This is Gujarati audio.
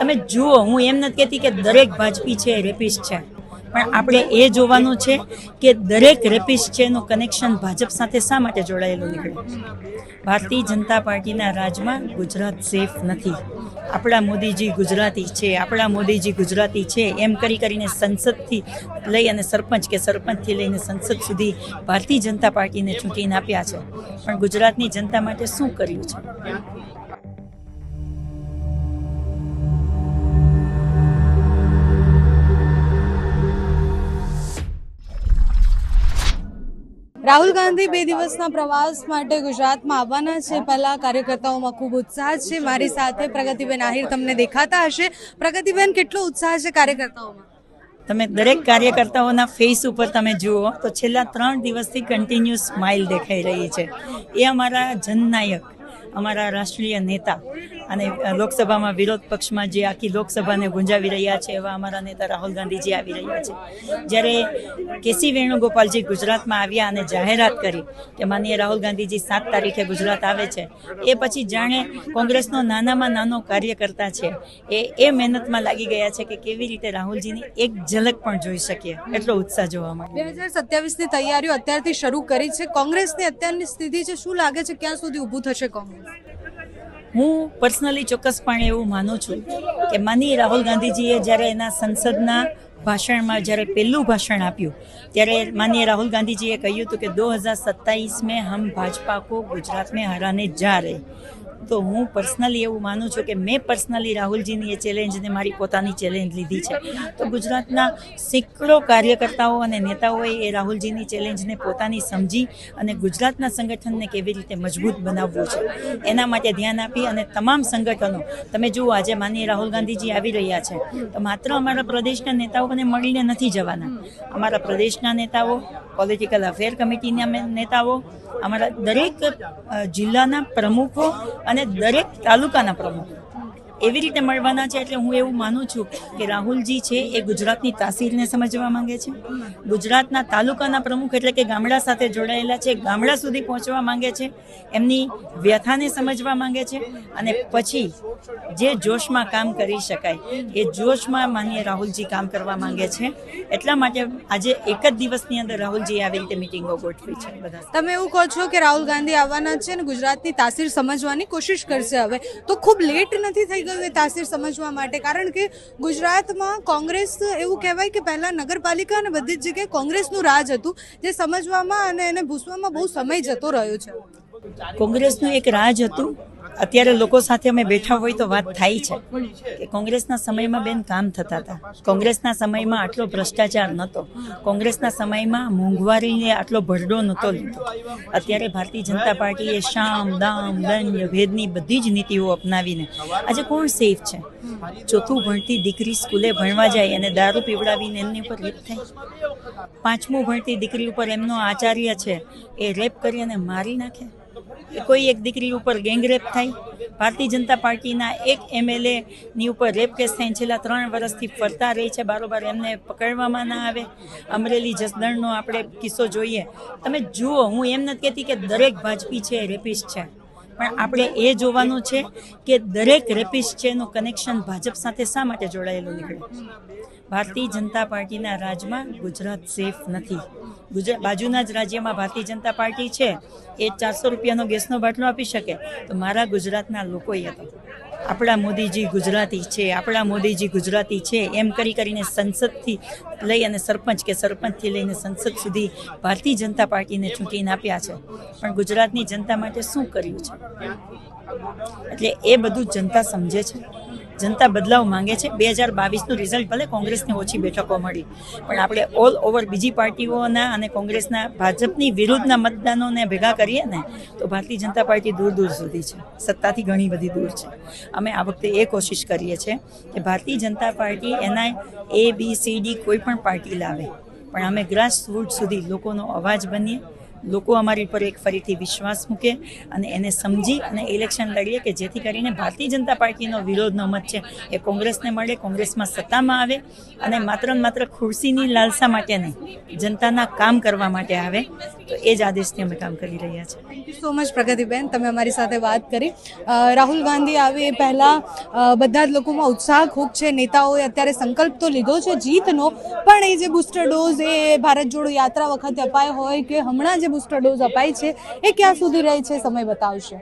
તમે જુઓ, હું એમ નથી કહેતી કે દરેક ભાજપી છે રેપિસ્ટ છે, પણ આપણે એ જોવાનું છે કે દરેક રેપિસ્ટ છે એનું કનેક્શન ભાજપ સાથે શા માટે જોડાયેલું નીકળે. ભારતીય જનતા પાર્ટીના રાજમાં ગુજરાત સેફ નથી. આપણા મોદીજી ગુજરાતી છે, આપણા મોદીજી ગુજરાતી છે એમ કરીને સંસદથી લઈ અને સરપંચથી લઈને સંસદ સુધી ભારતીય જનતા પાર્ટીને ચૂંટીને આપ્યા છે, પણ ગુજરાતની જનતા માટે શું કર્યું છે? રાહુલ ગાંધી 2 દિવસના પ્રવાસ માટે ગુજરાતમાં આવવાના છે. પહેલા કાર્યકર્તાઓમાં ખૂબ ઉત્સાહ છે. મારી સાથે પ્રગતિબેન આહિર તમને દેખાતા હશે. પ્રગતિબેન, કેટલો ઉત્સાહ છે કાર્યકર્તાઓમાં? તમે દરેક કાર્યકર્તાઓના ફેસ ઉપર તમે જુઓ તો છેલ્લા 3 દિવસથી કન્ટિન્યુ સ્માઇલ દેખાઈ રહી છે. એ અમારા જનનાયક, અમારા રાષ્ટ્રીય નેતા અને લોકસભામાં વિરોધ પક્ષમાં જે આખી લોકસભાને ગુંજાવી રહ્યા છે એવા અમારા નેતા રાહુલ ગાંધીજી આવી રહ્યા છે. જ્યારે કેસી વેણુગોપાલજી ગુજરાતમાં આવ્યા અને જાહેરાત કરી કે માનનીય રાહુલ ગાંધીજી 7 તારીખે ગુજરાત આવે છે, એ પછી જાણે કોંગ્રેસનો નાનામાં નાનો કાર્યકર્તા છે એ મહેનતમાં લાગી ગયા છે કે કેવી રીતે રાહુલજીની એક ઝલક પણ જોઈ શકીએ, એટલો ઉત્સાહ જોવા મળ્યો. 2027ની તૈયારીઓ અત્યારથી શરૂ કરી છે. કોંગ્રેસની અત્યારની સ્થિતિ છે, શું લાગે છે ક્યાં સુધી ઊભું થશે કોંગ્રેસ? હું પર્સનલી ચોક્કસપણે એવું માનું છું કે માનનીય રાહુલ ગાંધીજીએ જ્યારે એના સંસદના ભાષણમાં જ્યારે પહેલું ભાષણ આપ્યું ત્યારે માનનીય રાહુલ ગાંધીજીએ કહ્યું હતું કે 2027 में हम भाजपा को गुजरात में हराने जा रहे. તો હું પર્સનલી એવું માનું છું કે મેં પર્સનલી રાહુલજીની એ ચેલેન્જને મારી પોતાની ચેલેન્જ લીધી છે. તો ગુજરાતના સેંકડો કાર્યકર્તાઓ અને નેતાઓએ એ રાહુલજીની ચેલેન્જને પોતાની સમજી અને ગુજરાતના સંગઠનને કેવી રીતે મજબૂત બનાવવું છે એના માટે ધ્યાન આપી અને તમામ સંગઠનો, તમે જુઓ આજે માનનીય રાહુલ ગાંધીજી આવી રહ્યા છે તો માત્ર અમારા પ્રદેશના નેતાઓને મળીને નથી જવાના. અમારા પ્રદેશના નેતાઓ, પોલિટિકલ અફેર કમિટીના નેતાઓ, અમારા દરેક જિલ્લાના પ્રમુખો અને દરેક તાલુકાના પ્રમુખો એવી રીતે મળવાના છે. એટલે હું એવું માનું છું કે રાહુલજી છે એ ગુજરાતની તાસીરને સમજવા માંગે છે. ગુજરાતના તાલુકાના પ્રમુખ એટલે કે ગામડા સાથે જોડાયેલા છે, ગામડા સુધી પહોંચવા માંગે છે, એમની વ્યથાને સમજવા માંગે છે અને પછી જે જોશમાં કામ કરી શકાય એ જોશમાં માનનીય રાહુલજી કામ કરવા માંગે છે. એટલા માટે આજે એક જ દિવસની અંદર રાહુલજી આવી રીતે મિટિંગો ગોઠવી છે. બધા તમે એવું કહો છો કે રાહુલ ગાંધી આવવાના છે અને ગુજરાતની તાસીર સમજવાની કોશિશ કરશે. હવે તો ખૂબ લેટ નથી થઈ ગયું એ તાસીર સમજવા માટે? કારણ કે ગુજરાતમાં કોંગ્રેસ, એવું કહેવાય કે પહેલા નગરપાલિકા અને બધી જ જગ્યાએ કોંગ્રેસનું રાજ હતું, જે સમજવામાં અને એને ભૂસવામાં બહુ સમય જતો રહ્યો છે. કોંગ્રેસનું એક રાજ હતું. અત્યારે લોકો સાથે અમે બેઠા હોય તો વાત થાય છે કે કોંગ્રેસના સમયમાં બેન કામ થતા હતા. કોંગ્રેસના સમયમાં આટલો ભ્રષ્ટાચાર નહોતો. કોંગ્રેસના સમયમાં મોંઘવારીને આટલો ભરડો નહોતો લીધો. અત્યારે ભારતીય જનતા પાર્ટીએ શામ, દામ, દંડ, ભેદની બધી જ નીતિઓ અપનાવીને આજે કોણ સેફ છે? ચોથું ભણતી દીકરી સ્કૂલે ભણવા જાય અને દારૂ પીવડાવીને એમની ઉપર રેપ થાય. 5મું ભણતી દીકરી ઉપર એમનો આચાર્ય છે એ રેપ કરી અને મારી નાખે. કોઈ એક દીકરી ઉપર ગેંગરેપ થાય. ભારતીય જનતા પાર્ટીના એક MLA ની ઉપર રેપ કેસ થઈને છેલ્લા 3 વર્ષથી ફરતા રહી છે, બારોબાર એમને પકડવામાં ના આવે. અમરેલી જસદણનો આપણે કિસ્સો જોઈએ. તમે જુઓ, હું એમ નથી કહેતી કે દરેક ભાજપી છે રેપિસ્ટ છે, પણ આપણે એ જોવાનું છે કે દરેક રેપિસ્ટ છે એનું કનેક્શન ભાજપ સાથે શા માટે જોડાયેલું નીકળે. ભારતીય જનતા પાર્ટીના રાજમાં ગુજરાત સેફ નથી. બાજુના જ રાજ્યમાં ભારતીય જનતા પાર્ટી છે, એ 400 રૂપિયાનો ગેસનો બાટલો આપી શકે તો મારા ગુજરાતના લોકોએ તો આપણા મોદીજી ગુજરાતી છે, આપણા મોદીજી ગુજરાતી છે એમ કરીને સંસદથી લઈ અને સરપંચથી લઈને સંસદ સુધી ભારતીય જનતા પાર્ટીને ચૂંટીને આપ્યા છે, પણ ગુજરાતની જનતા માટે શું કર્યું છે? એટલે એ બધું જનતા સમજે છે. જનતા બદલાવ માંગે છે. 2022નું રિઝલ્ટ ભલે કોંગ્રેસને ઓછી બેઠકો મળી, પણ આપણે ઓલ ઓવર બીજી પાર્ટીઓના અને કોંગ્રેસના ભાજપની વિરુદ્ધના મતદાનોને ભેગા કરીએ ને તો ભારતીય જનતા પાર્ટી દૂર દૂર સુધી છે, સત્તાથી ઘણી બધી દૂર છે. અમે આ વખતે એ કોશિશ કરીએ છીએ કે ભારતીય જનતા પાર્ટી એના ABCD કોઈ પણ પાર્ટી લાવે, પણ અમે ગ્રાસરૂટ સુધી લોકોનો અવાજ બનીએ, લોકો અમારી પર એક ફરીથી વિશ્વાસ મૂકે અને એને સમજી અને ઇલેક્શન લડીએ કે જેથી કરીને ભારતીય જનતા પાર્ટીનો વિરોધનો મત છે એ કોંગ્રેસને મળે, કોંગ્રેસમાં સત્તામાં આવે અને માત્ર ને માત્ર ખુરશીની લાલસા માટે નહીં, જનતાના કામ કરવા માટે આવે. તો એ જ આદેશથી અમે કામ કરી રહ્યા છીએ. થેન્ક યુ સો મચ પ્રગતિબેન, તમે અમારી સાથે વાત કરી. રાહુલ ગાંધી આવે એ પહેલા બધા જ લોકોમાં ઉત્સાહ ખૂબ છે. નેતાઓએ અત્યારે સંકલ્પ તો લીધો છે જીતનો, પણ એ જે બુસ્ટર ડોઝ એ ભારત જોડો યાત્રા વખતે અપાયો હોય કે હમણાં જે બુસ્ટર ડોઝ અપાય છે એ ક્યાં સુધી રહે છે સમય બતાવશે.